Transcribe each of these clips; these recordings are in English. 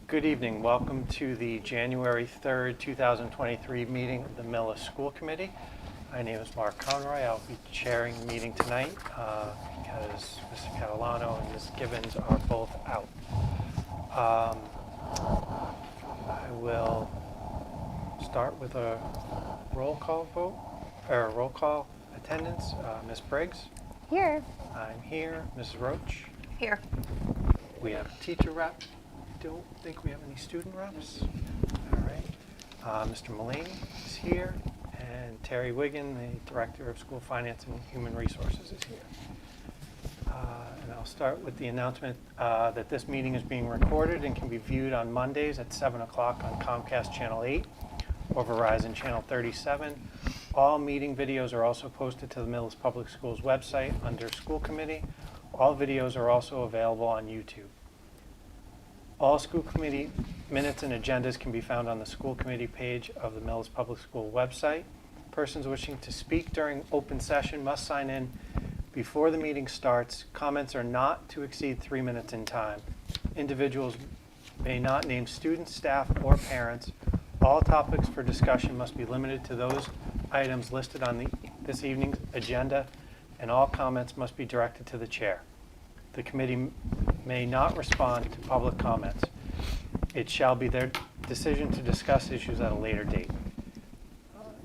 Good evening. Welcome to the January 3rd, 2023 meeting of the Millis School Committee. My name is Mark Conroy. I'll be chairing the meeting tonight because Mr. Catalano and Ms. Gibbons are both out. I will start with a roll call vote, or roll call attendance. Ms. Briggs? Here. I'm here. Mrs. Roach? Here. We have a teacher rep. Don't think we have any student reps. All right. Mr. Mullaney is here, and Terry Wiggin, the Director of School Finance and Human Resources, is here. And I'll start with the announcement that this meeting is being recorded and can be viewed on Mondays at 7 o'clock on Comcast Channel 8 or Verizon Channel 37. All meeting videos are also posted to the Millis Public Schools website under School Committee. All videos are also available on YouTube. All school committee minutes and agendas can be found on the school committee page of the Millis Public School website. Persons wishing to speak during open session must sign in before the meeting starts. Comments are not to exceed 3 minutes in time. Individuals may not name students, staff, or parents. All topics for discussion must be limited to those items listed on this evening's agenda, and all comments must be directed to the chair. The committee may not respond to public comments. It shall be their decision to discuss issues at a later date.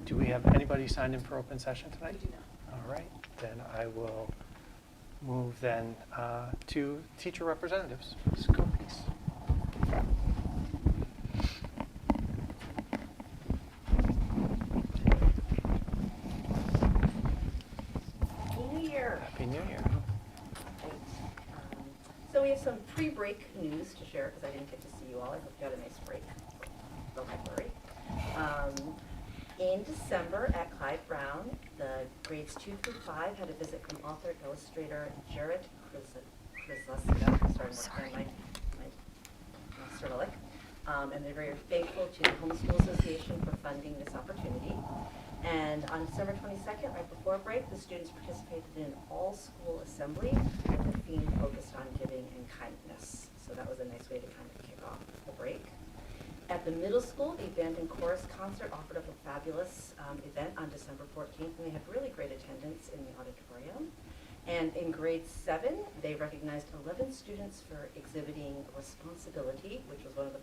Do we have anybody signed in for open session tonight? We do not. All right, then I will move then to teacher representatives. Let's go, please. Happy New Year. Happy New Year. So we have some pre-break news to share because I didn't get to see you all. I hope you had a nice break from the library. In December at Clyde Brown, the grades 2 through 5 had a visit from author and illustrator Jared Krzyzewska. Sorry, my Cyrillic. And they're very thankful to the Homeschool Association for funding this opportunity. And on December 22nd, right before break, the students participated in an all-school assembly with the theme focused on giving and kindness. So that was a nice way to kind of kick off the break. At the middle school, the band and chorus concert offered up a fabulous event on December 14th, and they had really great attendance in the auditorium. And in grade 7, they recognized 11 students for exhibiting responsibility, which was one of the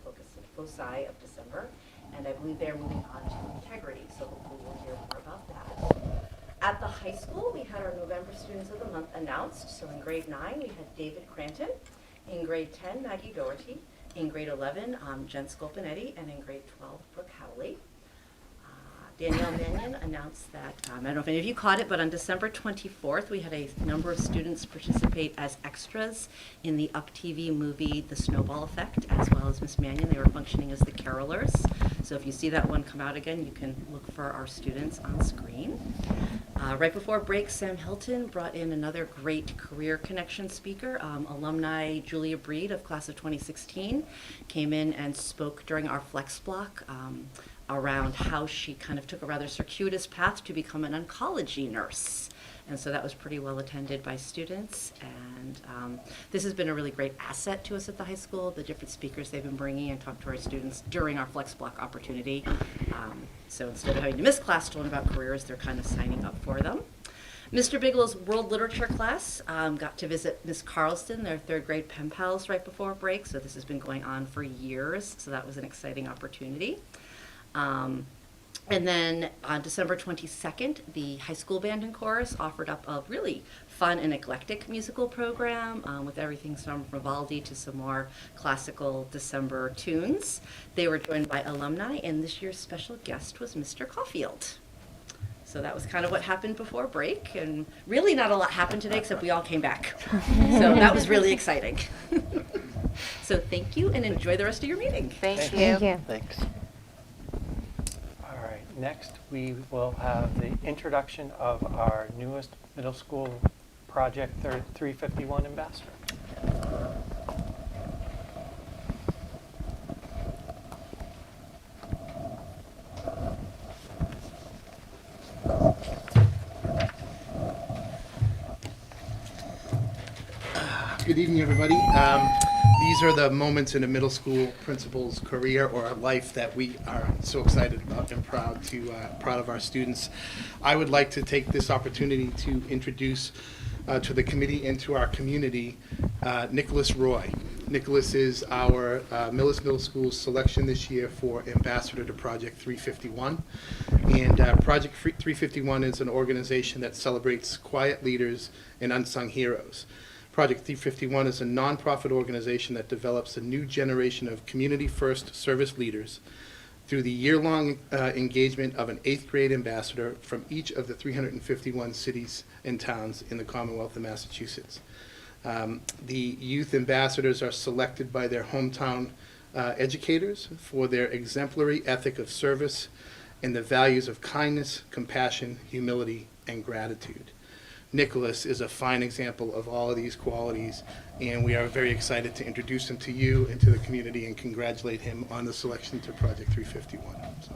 foci of December. And I believe they're moving on to integrity, so hopefully we'll hear more about that. At the high school, we had our November Students of the Month announced. So in grade 9, we had David Cranton. In grade 10, Maggie Doherty. In grade 11, Jen Scolpinetti. And in grade 12, Brooke Howley. Danielle Mannion announced that, I don't know if any of you caught it, but on December 24th, we had a number of students participate as extras in the Up TV movie, The Snowball Effect, as well as Miss Mannion. They were functioning as the carolers. So if you see that one come out again, you can look for our students on screen. Right before break, Sam Hilton brought in another great career connection speaker. Alumni Julia Breed of class of 2016 came in and spoke during our flex block around how she kind of took a rather circuitous path to become an oncology nurse. And so that was pretty well attended by students. And this has been a really great asset to us at the high school, the different speakers they've been bringing and talk to our students during our flex block opportunity. So instead of having to miss class to learn about careers, they're kind of signing up for them. Mr. Bigelow's World Literature class got to visit Miss Carlston, their 3rd grade pen pals, right before break. So this has been going on for years. So that was an exciting opportunity. And then on December 22nd, the high school band and chorus offered up a really fun and eclectic musical program with everything from Vivaldi to some more classical December tunes. They were joined by alumni, and this year's special guest was Mr. Caulfield. So that was kind of what happened before break, and really not a lot happened today except we all came back. So that was really exciting. So thank you, and enjoy the rest of your meeting. Thank you. Thank you. Thanks. Next, we will have the introduction of our newest middle school project 351 ambassador. Good evening, everybody. These are the moments in a middle school principal's career or life that we are so excited about and proud of our students. I would like to take this opportunity to introduce to the committee and to our community Nicholas Roy. Nicholas is our Millis Middle School selection this year for ambassador to Project 351. And Project 351 is an organization that celebrates quiet leaders and unsung heroes. Project 351 is a nonprofit organization that develops a new generation of community-first service leaders through the year-long engagement of an 8th grade ambassador from each of the 351 cities and towns in the Commonwealth of Massachusetts. The youth ambassadors are selected by their hometown educators for their exemplary ethic of service and the values of kindness, compassion, humility, and gratitude. Nicholas is a fine example of all of these qualities, and we are very excited to introduce him to you and to the community and congratulate him on the selection to Project 351. So.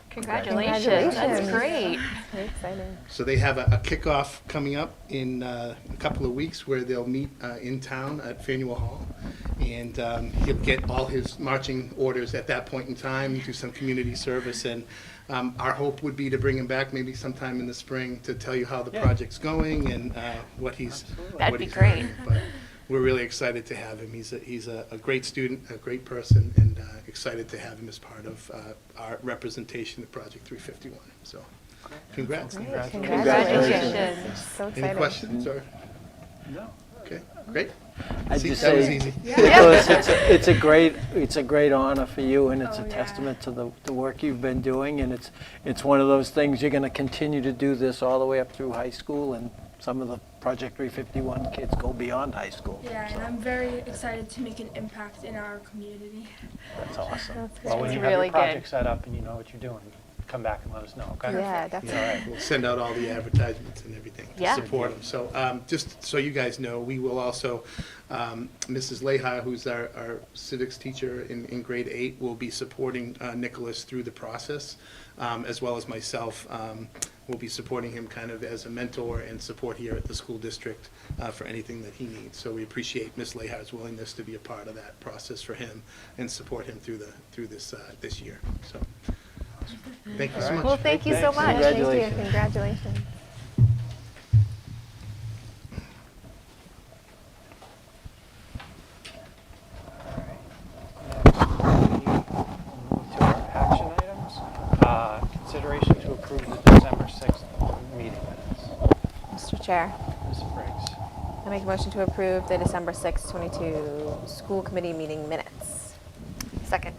Congratulations. That's great. Very exciting. So they have a kickoff coming up in a couple of weeks where they'll meet in town at Faneuil Hall. And he'll get all his marching orders at that point in time, do some community service. And our hope would be to bring him back maybe sometime in the spring to tell you how the project's going and what he's That'd what be he's great. learning. But we're really excited to have him. He's a great student, a great person, and excited to have him as part of our representation at Project 351. So, congrats. Great. Congratulations. So exciting. Any questions? Or No. okay, great. I'd See, just that was say, easy. Nicholas, it's a great honor for you, and it's a testament to the work you've been doing, and it's one of those things, you're going to continue to do this all the way up through high school, and some of the Project 351 kids go beyond high school. Yeah, so and I'm very excited to make an impact in our community. that's awesome. That's Well, when great. you have really your good. project set up and you know what you're doing, come back and let us know, okay? Yeah, definitely. All right, we'll send out all the advertisements and everything Yeah. to support them. So just so you guys know, we will also, Mrs. Leha, who's our civics teacher in grade 8, will be supporting Nicholas through the process, as well as myself. We'll be supporting him kind of as a mentor and support here at the school district for anything that he needs. So we appreciate Ms. Leha's willingness to be a part of that process for him and support him through this year. So thank you so much. Well, thank you so Thanks. much. Thank you. Congratulations. Congratulations. Move to our action items. Consideration to approve the December 6th meeting minutes. Mr. Chair, Ms. Briggs. I make a motion to approve the December 6, 22 school committee meeting minutes. Second.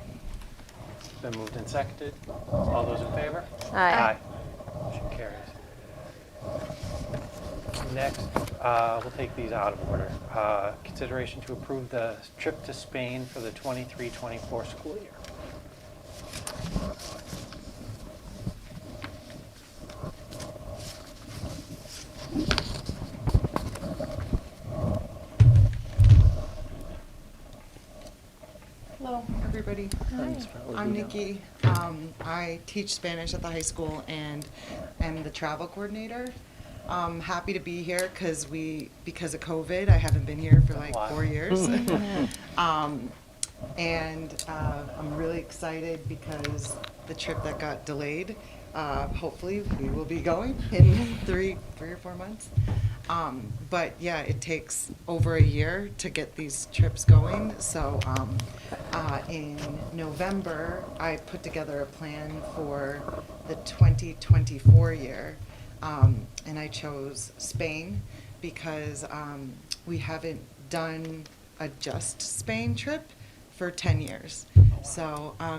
Been moved and seconded. All those in favor? Aye. Motion carries. Next, we'll take these out of order. Consideration to approve the trip to Spain for the 23-24 school year. Hello, everybody. Thanks for all I'm you do. Nikki. I teach Spanish at the high school and am the travel coordinator. Happy to be here because of COVID, I haven't been here for like Wow. 4 years. And I'm really excited because the trip that got delayed, hopefully we will be going in three or 4 months. But yeah, it takes over a year to get these trips going. So in November, I put together a plan for the 2024 year. And I chose Spain because we haven't done a just Spain trip for 10 years. So I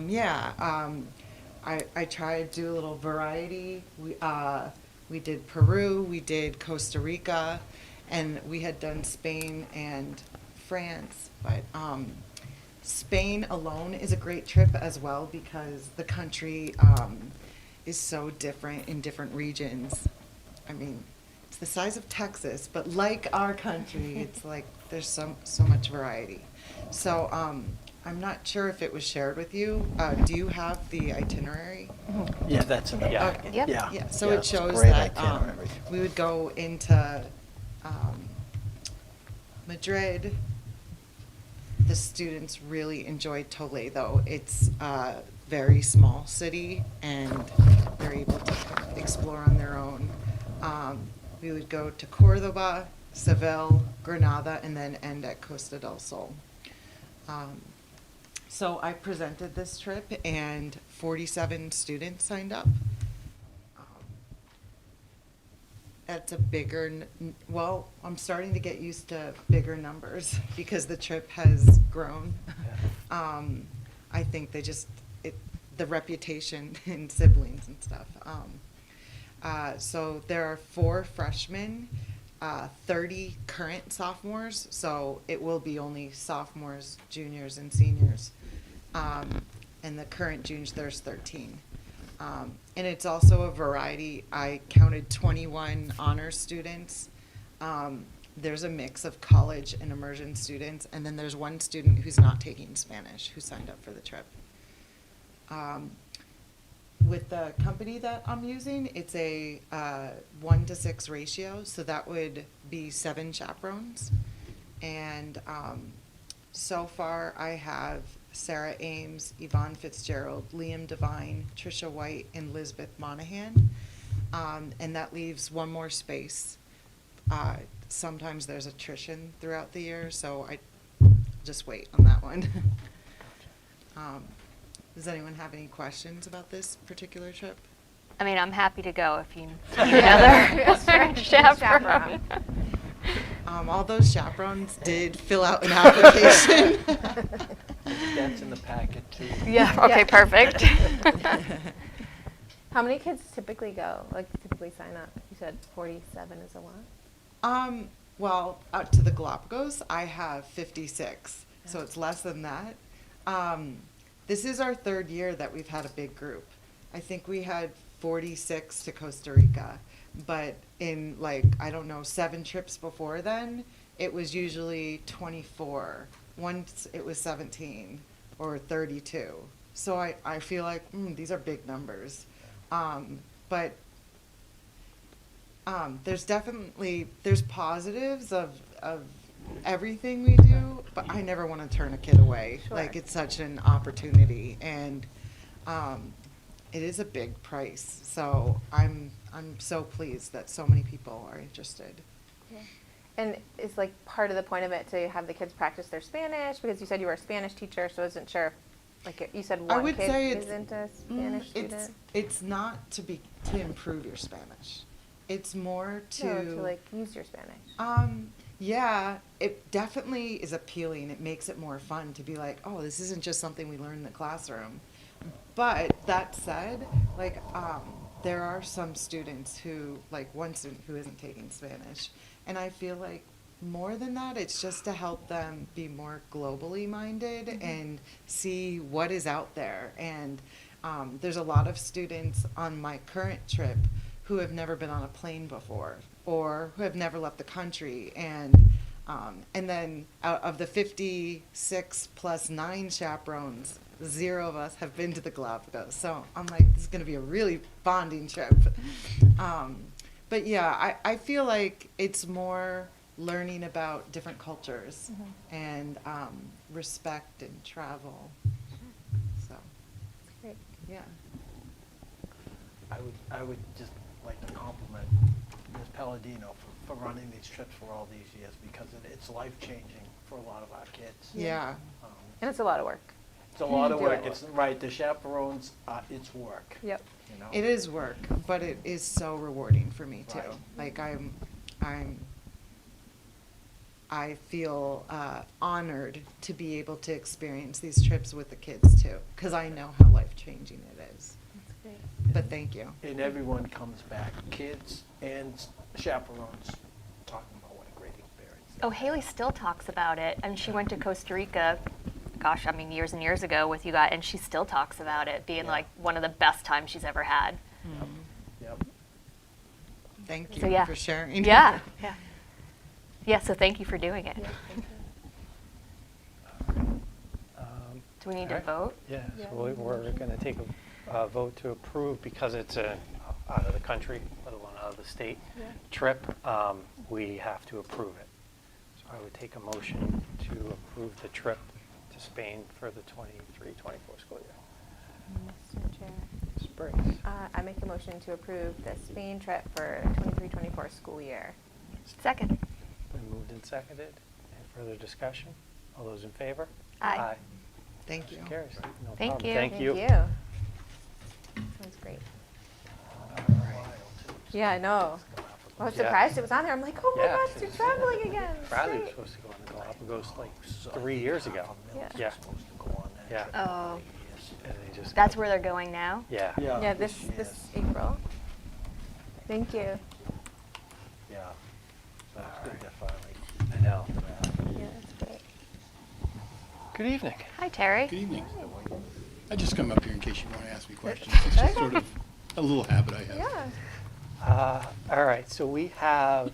tried to do a little variety. We did Peru, we did Costa Rica, and we had done Spain and France. But Spain alone is a great trip as well because the country is so different in different regions. I mean, it's the size of Texas, but like our country, it's like there's so much variety. So I'm not sure if it was shared with you. Do you have the itinerary? Yeah, that's in the Yeah. packet. Yep. Yeah. Yeah, so Yeah, it it's shows great that itinerary. we would go into Madrid, The students really enjoyed Toledo. It's a very small city, and they're able to explore on their own. We would go to Cordoba, Seville, Granada, and then end at Costa del Sol. So I presented this trip, and 47 students signed up. That's a bigger, well, I'm starting to get used to bigger numbers because the trip has grown. I think they just, the reputation in siblings and stuff. So there are 4 freshmen, 30 current sophomores, so it will be only sophomores, juniors, and seniors. And the current juniors, there's 13. And it's also a variety. I counted 21 honors students. There's a mix of college and immersion students, and then there's one student who's not taking Spanish who signed up for the trip. With the company that I'm using, it's a 1-to-6 ratio, so that would be 7 chaperones. And so far, I have Sarah Ames, Yvonne Fitzgerald, Liam Devine, Trisha White, and Lisbeth Monahan. And that leaves one more space. Sometimes there's attrition throughout the year, so I just wait on that one. Does anyone have any questions about this particular trip? I mean, I'm happy to go if you need another chaperone. All those chaperones did fill out an application. That's in the packet too. Yeah, okay, perfect. How many kids typically go, like typically sign up? You said 47 is a lot? Well, out to the Galapagos, I have 56, so it's less than that. This is our 3rd year that we've had a big group. I think we had 46 to Costa Rica, but in 7 trips before then, it was usually 24. Once it was 17 or 32. So I feel like these are big numbers. But there's positives of everything we do, but I never want to turn a kid away. Sure. Like, it's such an opportunity, and it is a big price. So I'm so pleased that so many people are interested. Yeah. And is like part of the point of it to have the kids practice their Spanish? Because you said you were a Spanish teacher, so I wasn't sure. Like you said, I one would kid say isn't a Spanish student. It's not to improve your Spanish. It's more to No, to like use your Spanish. Yeah, it definitely is appealing. It makes it more fun to be like, oh, this isn't just something we learn in the classroom. But that said, there are some students who, like one student who isn't taking Spanish, and I feel like more than that, it's just to help them be more globally minded and see what is out there. And there's a lot of students on my current trip who have never been on a plane before or who have never left the country. And then out of the 56 plus 9 chaperones, 0 of us have been to the Galapagos. So I'm like, this is going to be a really bonding trip. But yeah, I feel like it's more learning about different cultures and respect and travel. So, Great. yeah. I would just like to compliment Ms. Palladino for running these trips for all these years, because it's life-changing for a lot of our kids. Yeah. And it's a lot of work. It's a lot of Do work. it. It's right. The chaperones, it's work. Yep. You know. It is work, but it is so rewarding for me too. Right. Like I feel honored to be able to experience these trips with the kids too, because I know how life-changing it is. That's great. But thank you. And everyone comes back, kids and chaperones, talking about what a great experience. Oh, Haley still talks about it. I mean, she went to Costa Rica, gosh, I mean, years and years ago with you guys, and she still talks about it being like one of the best times she's ever had. Yep. Thank you So, yeah. for sharing. Yeah, yeah. Yeah, so thank you for doing it. Yeah, thank you. Do we need to Alright. vote? Yeah, Yeah. so we're going to take a vote to approve because it's a out of the country, let alone out of the state Yeah. trip. We have to approve it. So I would take a motion to approve the trip to Spain for the 23-24 school year. Mr. Chair. Ms. Briggs. I make a motion to approve the Spain trip for 23-24 school year. Second. Been moved and seconded. Any further discussion? All those in favor? Aye. Thank you. Motion carries. No Thank problem. you. Thank you. Sounds great. All right. Yeah, I know. I was Yeah. surprised it was on there. I'm like, oh my Yeah. gosh, you're traveling again. It's Bradley was great. supposed to go on the Galapagos like 3 years ago. Yeah. Yeah. Supposed to go on that Yeah. trip. Oh, And they just. that's where they're going now? Yeah. Yeah, this April. Thank you. Yeah. So it's good to finally. I know. Yeah, that's great. Good evening. Hi, Terry. Good evening. I just come up here in case you want to ask me questions. It's just sort of a little habit I have. Yeah. All right, so we have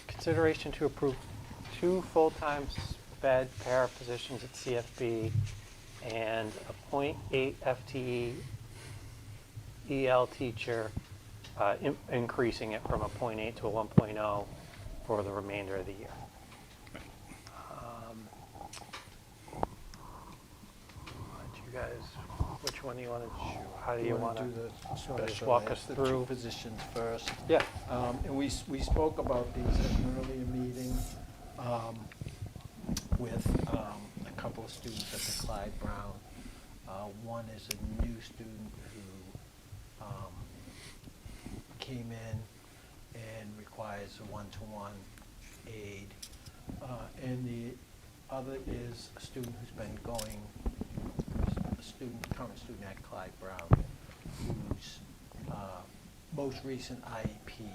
consideration to approve 2 full-time sped para positions at CFB and a .8 FTE EL teacher, increasing it from a .8 to a 1.0 for the remainder of the year. You guys, which one do you want to choose? How do you want to? do the Just special walk ed, us the through. 2 positions first? Yeah. And we spoke about these at an earlier meeting with a couple of students at the Clyde Brown. One is a new student who came in and requires a one-to-one aid. And the other is a student who's been going, current student at Clyde Brown, whose most recent IEP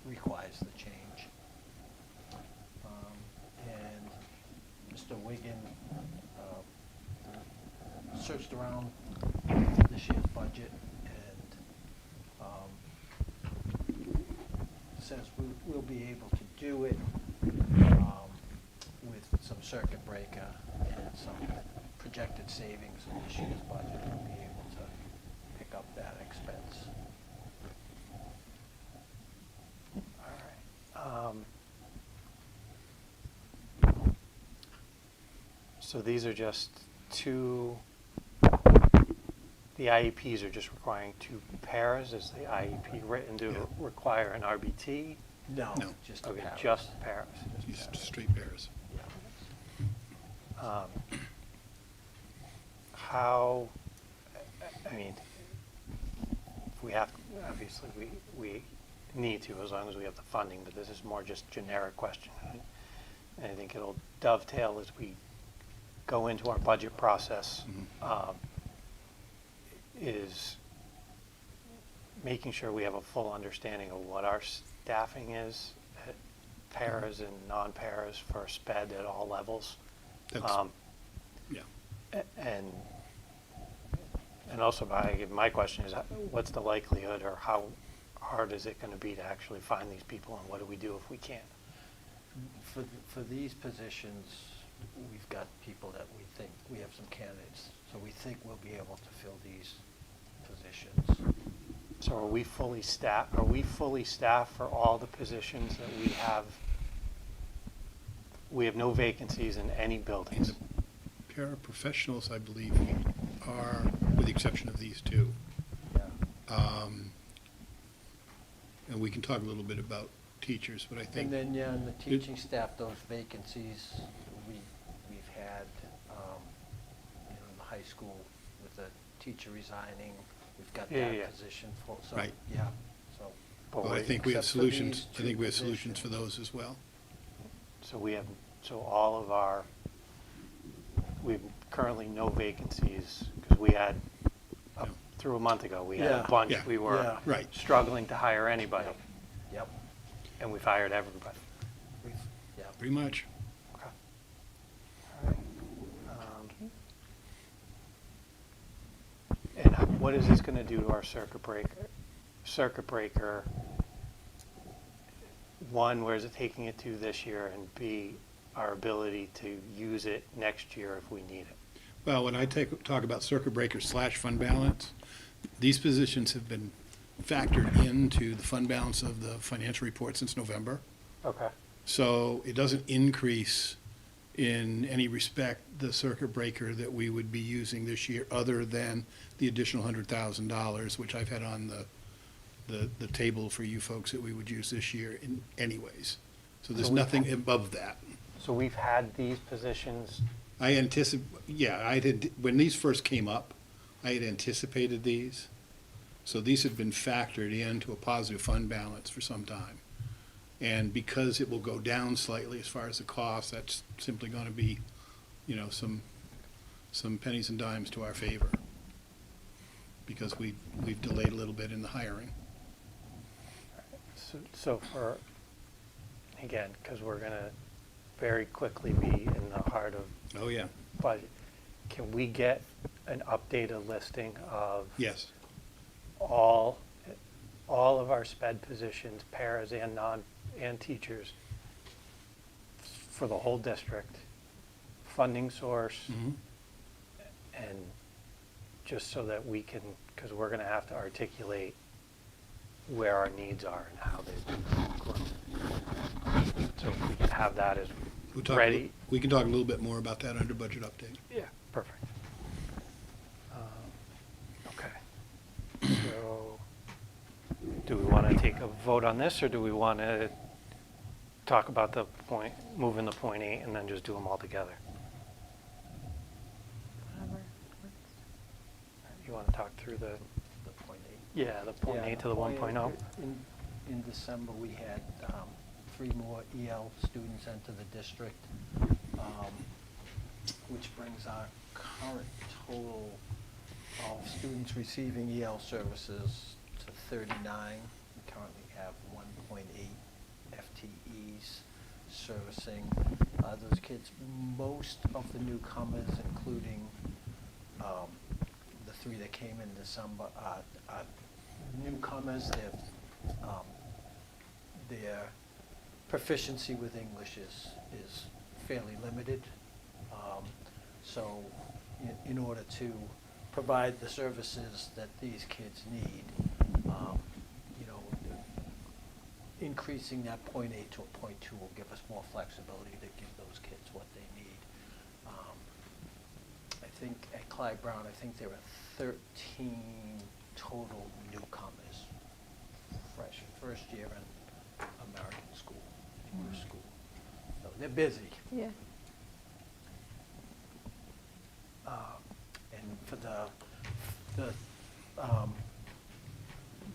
requires the change. And Mr. Wiggin searched around this year's budget and says we'll be able to do it with some circuit breaker and some projected savings in this year's budget. We'll be able to pick up that expense. All right. So these are just 2, the IEPs are just requiring 2 pairs. Is the IEP written to Yeah. require an RBT? No, No. just a Okay, para. just pairs. Just straight pairs. How, I mean, if we have, obviously, we need to, as long as we have the funding, but this is more just generic question. And I think it'll dovetail as we go into our budget process, is making sure we have a full understanding of what our staffing is, at paras and non-paras for sped at all levels. That's, yeah. And also, my question is, what's the likelihood, or how hard is it going to be to actually find these people, and what do we do if we can't? For these positions, we've got people that we think, we have some candidates, so we think we'll be able to fill these positions. So are we fully staffed? Are we fully staffed for all the positions that we have? We have no vacancies in any buildings. Paraprofessionals, I believe, are, with the exception of these 2. Yeah. And we can talk a little bit about teachers, but I think. And then, yeah, in the teaching staff, those vacancies, we've had, in the high school with the teacher resigning, we've got Yeah, that yeah. position full, so, Right. yeah, so. But But I we- think we have except for solutions, these I think we have 2 solutions for positions. those as well. So all of our, we've currently no vacancies, because we had, up Yeah. through a month ago, we had Yeah. a bunch. Yeah. We were Yeah. Right. struggling to hire anybody, Yep, and we've hired everybody. yeah. Pretty much. Okay. All right. And what is this going to do to our circuit breaker? Circuit breaker, one, where is it taking it to this year, and B, our ability to use it next year if we need it? Well, when I talk about circuit breaker / fund balance, these positions have been factored into the fund balance of the financial report since November. Okay. So it doesn't increase in any respect the circuit breaker that we would be using this year, other than the additional $100,000, which I've had on the table for you folks that we would use this year in anyways. So there's So we- nothing above that. So we've had these positions, I when these first came up, I had anticipated these. So these had been factored into a positive fund balance for some time. And because it will go down slightly as far as the cost, that's simply going to be, some pennies and dimes to our favor. Because we've delayed a little bit in the hiring. so for, again, because we're going to very quickly be in the heart of Oh, yeah. budget, can we get an updated listing of Yes. all of our sped positions, paras and and teachers for the whole district, funding source, Mhm. and just so that we can, because we're gonna have to articulate where our needs are and how they've grown. So if we can have that as ready. We can talk a little bit more about that under budget update. Yeah, perfect. Okay. So, do we want to take a vote on this, or do we want to talk about moving the point 8 and then just do them all together? You want to talk through the point 8. Yeah, the point 8 to the 1.0? In December, we had 3 more EL students enter the district, which brings our current total of students receiving EL services to 39. We currently have 1.8 FTEs servicing those kids. Most of the newcomers, including the 3 that came in December, are newcomers. Their proficiency with English is fairly limited. So in order to provide the services that these kids need, increasing that point 8 to a point 2 will give us more flexibility to give those kids what they need. I think at Clyde Brown, I think there were 13 total newcomers, first year in American school, English school. So they're busy. Yeah. And for the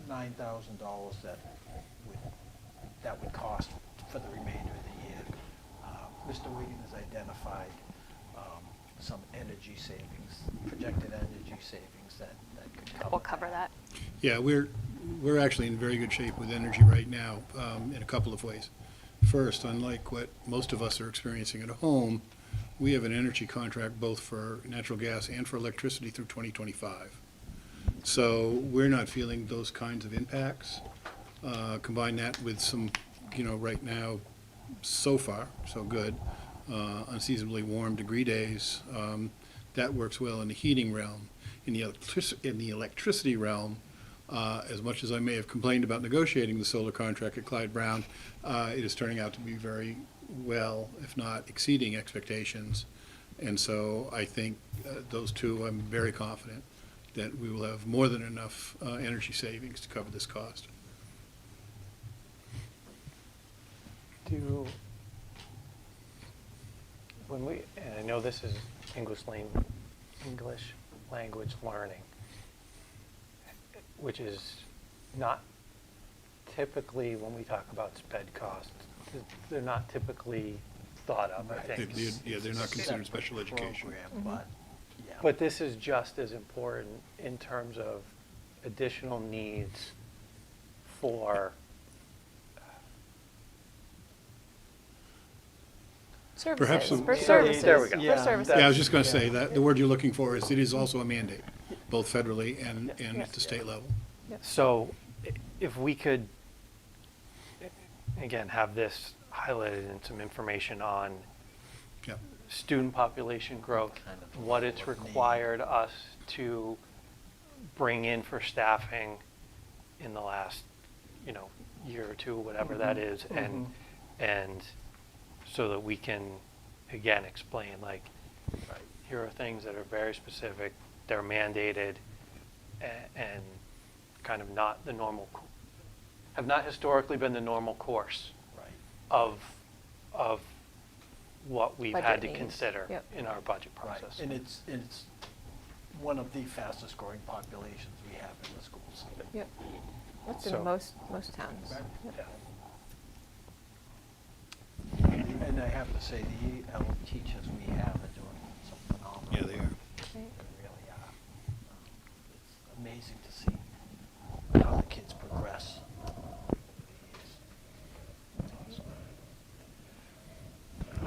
$9,000 that would cost for the remainder of the year, Mr. Wiggin has identified some energy savings, projected energy savings that could cover. We'll cover that. Yeah, we're actually in very good shape with energy right now, in a couple of ways. First, unlike what most of us are experiencing at home, we have an energy contract both for natural gas and for electricity through 2025. So we're not feeling those kinds of impacts. Combine that with some, right now, so far, so good, unseasonably warm degree days. That works well in the heating realm. In the electricity realm, as much as I may have complained about negotiating the solar contract at Clyde Brown, it is turning out to be very well, if not exceeding expectations. And so I think those two, I'm very confident that we will have more than enough energy savings to cover this cost. And I know this is English language learning, which is not typically, when we talk about sped costs, they're not typically thought of, I think. They're not considered special education. Program, but, yeah. But this is just as important in terms of additional needs for Perhaps Services, for some- services. There we go. For Yeah. services. Yeah, I was just going to say that the word you're looking for is, it is also a mandate, both federally and Yeah. at the state level. So if we could, again, have this highlighted in some information on Yep. student population growth, Kind of what it's what need. required us to bring in for staffing in the last, year or two, whatever that is, and And so that we can, again, explain, like, here are things that are very specific, they're mandated, and kind of not the normal, have not historically been the normal course of what we've had Budget to needs. consider Yep. in our budget Right, process. and it's one of the fastest growing populations we have in the schools. Yep. That's So- in most towns. Right. Yep. Yeah. And I have to say, the EL teachers we have are doing some phenomenal. Yeah, they are. They really are. It's amazing to see how the kids progress.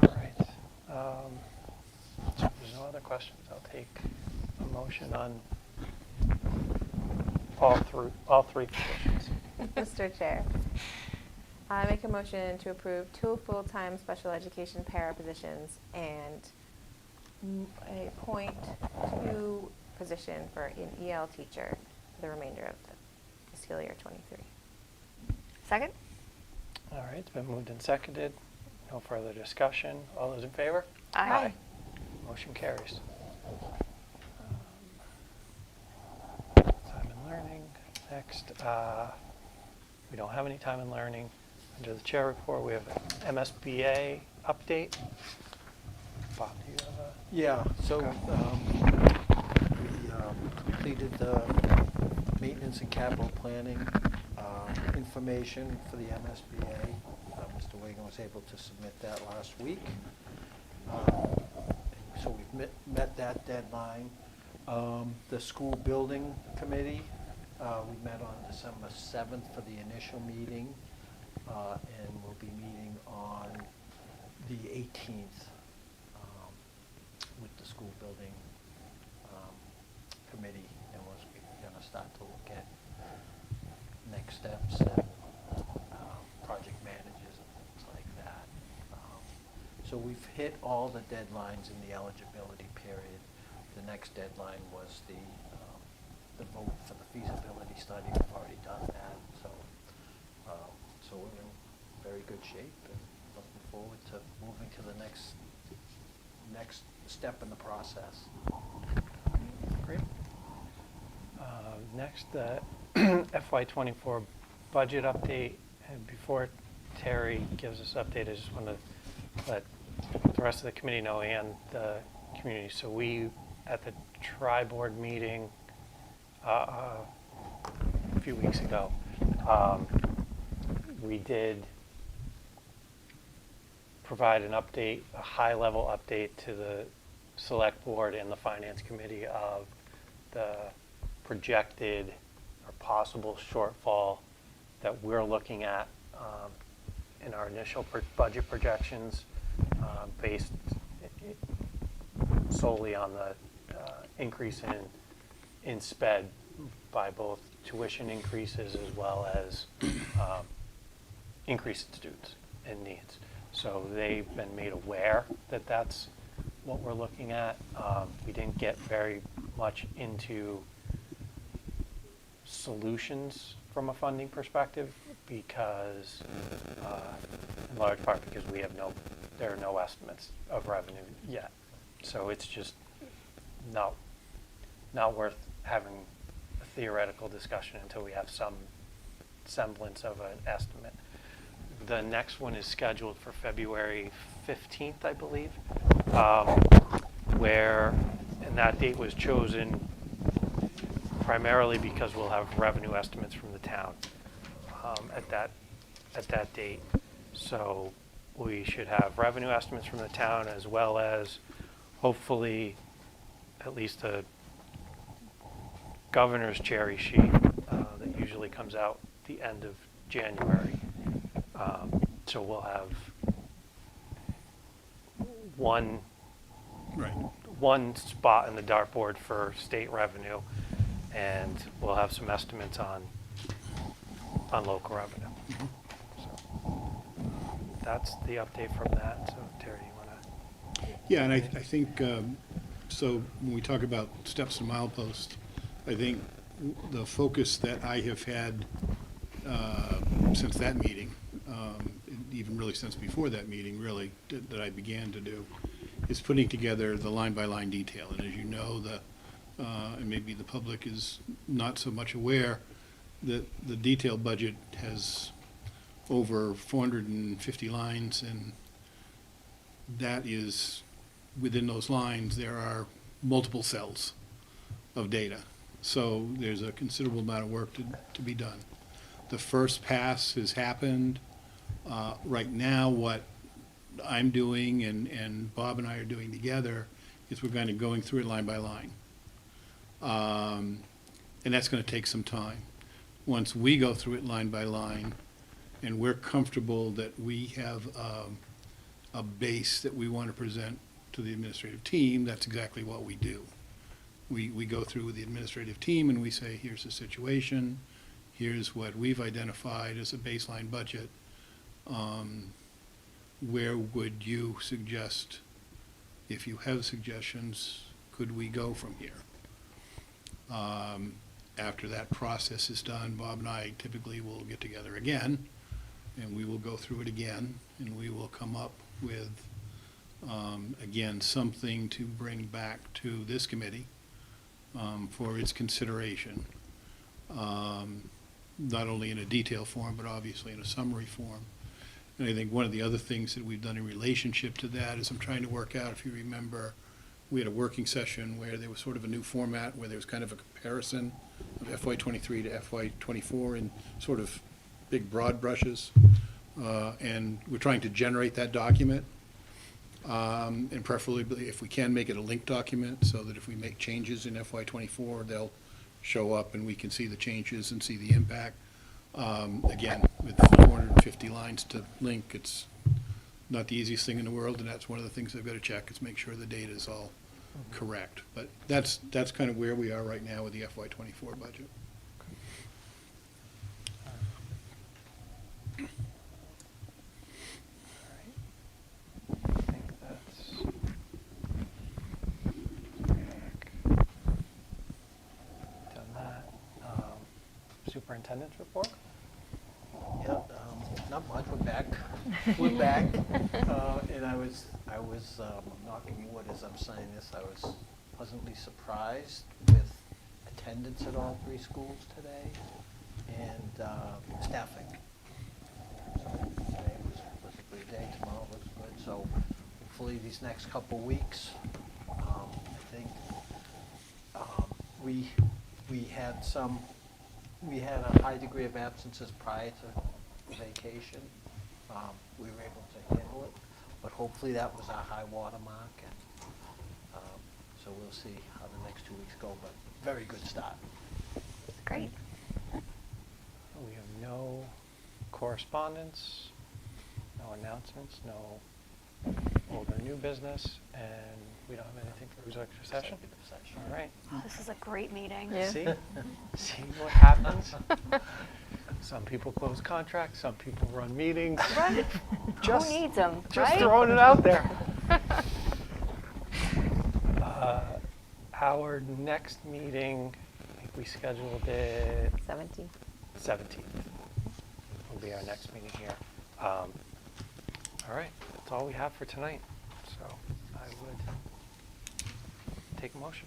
All right. So if there's no other questions, I'll take a motion on all three positions. Mr. Chair, I make a motion to approve 2 full-time special education para positions and a .2 position for an EL teacher for the remainder of the school year 23. Second? All right, it's been moved and seconded. No further discussion. All those in favor? Aye. Motion carries. Time and learning. Next, we don't have any time and learning. Under the chair report, we have an MSBA update. Bob, do you have a? Yeah, so Okay. we completed the maintenance and capital planning information for the MSBA. Mr. Wigan was able to submit that last week. So we've met that deadline. The school building committee, we met on December 7th for the initial meeting, and we'll be meeting on the 18th with the school building committee, and we're going to start to look at next steps and project managers and things like that. So we've hit all the deadlines in the eligibility period. The next deadline was the vote for the feasibility study. We've already done that, so we're in very good shape and looking forward to moving to the next step in the process. Great. Next, FY24 budget update. And before Terry gives us update, I just want to let the rest of the committee know and the community. So we, at the tri-board meeting a few weeks ago, we did provide an update, a high-level update to the select board and the finance committee of the projected or possible shortfall that we're looking at in our initial budget projections, based solely on the increase in sped by both tuition increases as well as increase in students and needs. So they've been made aware that that's what we're looking at. We didn't get very much into solutions from a funding perspective because, in large part because there are no estimates of revenue yet. So it's just not worth having a theoretical discussion until we have some semblance of an estimate. The next one is scheduled for February 15th, I believe, and that date was chosen primarily because we'll have revenue estimates from the town at that date. So we should have revenue estimates from the town as well as hopefully at least a governor's cherry sheet that usually comes out the end of January. So we'll have one spot in the dartboard for state revenue, and we'll have some estimates on local revenue. So that's the update from that. So Terry, you want to? Yeah, and I think, so when we talk about steps and mileposts, I think the focus that I have had since that meeting even really since before that meeting, really, that I began to do, is putting together the line-by-line detail. And as you know, and maybe the public is not so much aware, that the detailed budget has over 450 lines, and that is, within those lines, there are multiple cells of data. So there's a considerable amount of work to be done. The first pass has happened. Right now, what I'm doing and Bob and I are doing together is we're kind of going through it line by line. And that's going to take some time. Once we go through it line by line and we're comfortable that we have a base that we want to present to the administrative team, that's exactly what we do. We go through with the administrative team and we say, here's the situation, here's what we've identified as a baseline budget. Where would you suggest, if you have suggestions, could we go from here? After that process is done, Bob and I typically will get together again, and we will go through it again, and we will come up with, again, something to bring back to this committee for its consideration, not only in a detailed form, but obviously in a summary form. And I think one of the other things that we've done in relationship to that is I'm trying to work out, if you remember, we had a working session where there was sort of a new format where there was kind of a comparison of FY23 to FY24 in sort of big broad brushes. And we're trying to generate that document. And preferably, if we can, make it a linked document so that if we make changes in FY24, they'll show up and we can see the changes and see the impact. Again, with 450 lines to link, it's not the easiest thing in the world, and that's one of the things I've got to check, is make sure the data is all correct. But that's kind of where we are right now with the FY24 budget. I think that's done that. Superintendent's report? Yeah, not much, we're back. We're back. And I was knocking wood as I'm saying this, I was pleasantly surprised with attendance at all 3 schools today and staffing. So today was a good day, tomorrow looks good. So hopefully these next couple weeks, I think we had a high degree of absences prior to vacation. We were able to handle it, but hopefully that was our high water mark, and so we'll see how the next 2 weeks go, but very good start. Great. We have no correspondence, no announcements, no old or new business, and we don't have anything for executive session. All right. Oh, this is a great meeting. Yeah. See what happens? Some people close contracts, some people run meetings. Right. Just, Who needs them, just right? throwing it out there. Our next meeting, I think we scheduled it 17th. Will be our next meeting here. All right, that's all we have for tonight. So I would take a motion.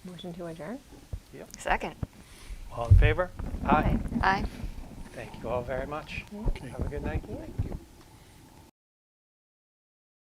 Motion to adjourn? Yep. Second. All in favor? Aye. Aye. Thank you all very much. Okay. Have a good night. Yeah.